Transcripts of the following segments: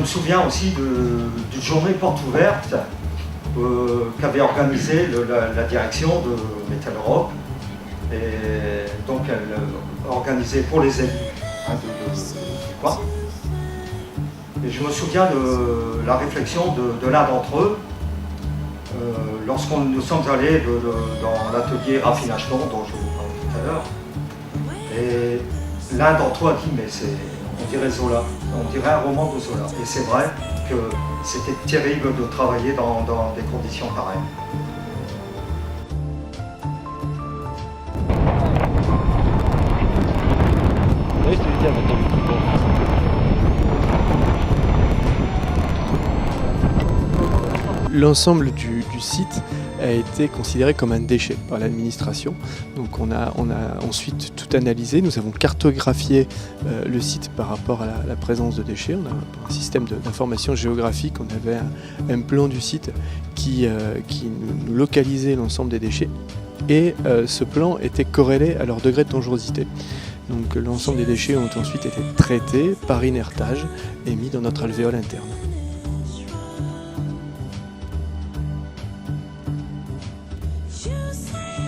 souviens aussi d'une journée porte ouverte qu'avait organisée la direction de Metal Europe. Et donc elle organisait pour les élus du coin. Et je me souviens de la réflexion de l'un d'entre eux lorsqu'on nous sommes allés dans l'atelier raffinage dont je vous parlais tout à l'heure. Et l'un d'entre eux a dit, mais on dirait Zola, on dirait un roman de Zola. Et c'est vrai que c'était terrible de travailler dans des conditions pareilles. Oui, je te le dis maintenant. L'ensemble du site a été considéré comme un déchet par l'administration. Donc on a ensuite tout analysé, nous avons cartographié le site par rapport à la présence de déchets. On a un système d'information géographique, on avait un plan du site qui nous localisait l'ensemble des déchets et ce plan était corrélé à leur degré de dangerosité. Donc l'ensemble des déchets ont ensuite été traités par inertage et mis dans notre alvéole interne.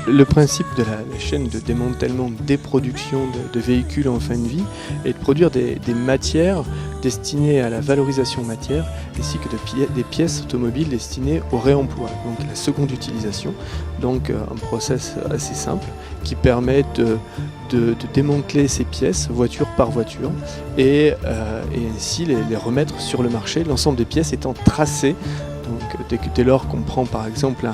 Le principe de la chaîne de démantèlement des productions de véhicules en fin de vie est de produire des matières destinées à la valorisation matière ainsi que des pièces automobiles destinées au réemploi, donc la seconde utilisation. Donc un process assez simple qui permet de démanteler ces pièces voiture par voiture et ainsi les remettre sur le marché, l'ensemble des pièces étant tracées. Donc dès lors qu'on prend par exemple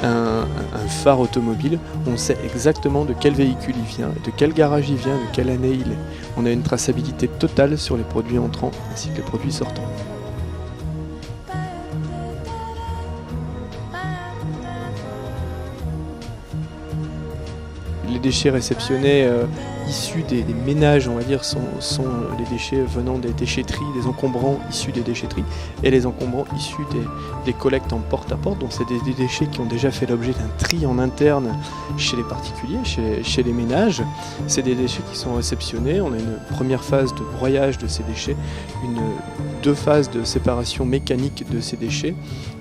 un phare automobile, on sait exactement de quel véhicule il vient, de quel garage il vient, de quelle année il est. On a une traçabilité totale sur les produits entrants ainsi que les produits sortants. Les déchets réceptionnés issus des ménages, on va dire, sont les déchets venant des déchetteries, des encombrants issus des déchetteries et les encombrants issus des collectes en porte-à-porte. Donc c'est des déchets qui ont déjà fait l'objet d'un tri en interne chez les particuliers, chez les ménages. C'est des déchets qui sont réceptionnés. On a une première phase de broyage de ces déchets, deux phases de séparation mécanique de ces déchets,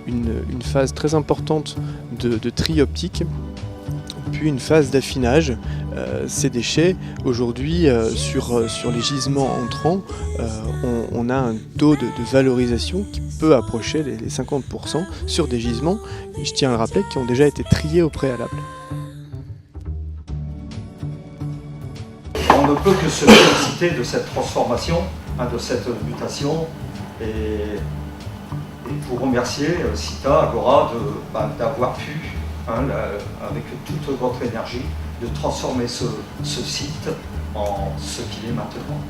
une phase très importante de tri optique, puis une phase d'affinage. Ces déchets, aujourd'hui, sur les gisements entrants, on a un taux de valorisation qui peut approcher les 50% sur des gisements, et je tiens à le rappeler, qui ont déjà été triés au préalable. On ne peut que se féliciter de cette transformation, de cette mutation, et pour remercier CITA, Agora, d'avoir pu, avec toute votre énergie, de transformer ce site en ce qu'il est maintenant.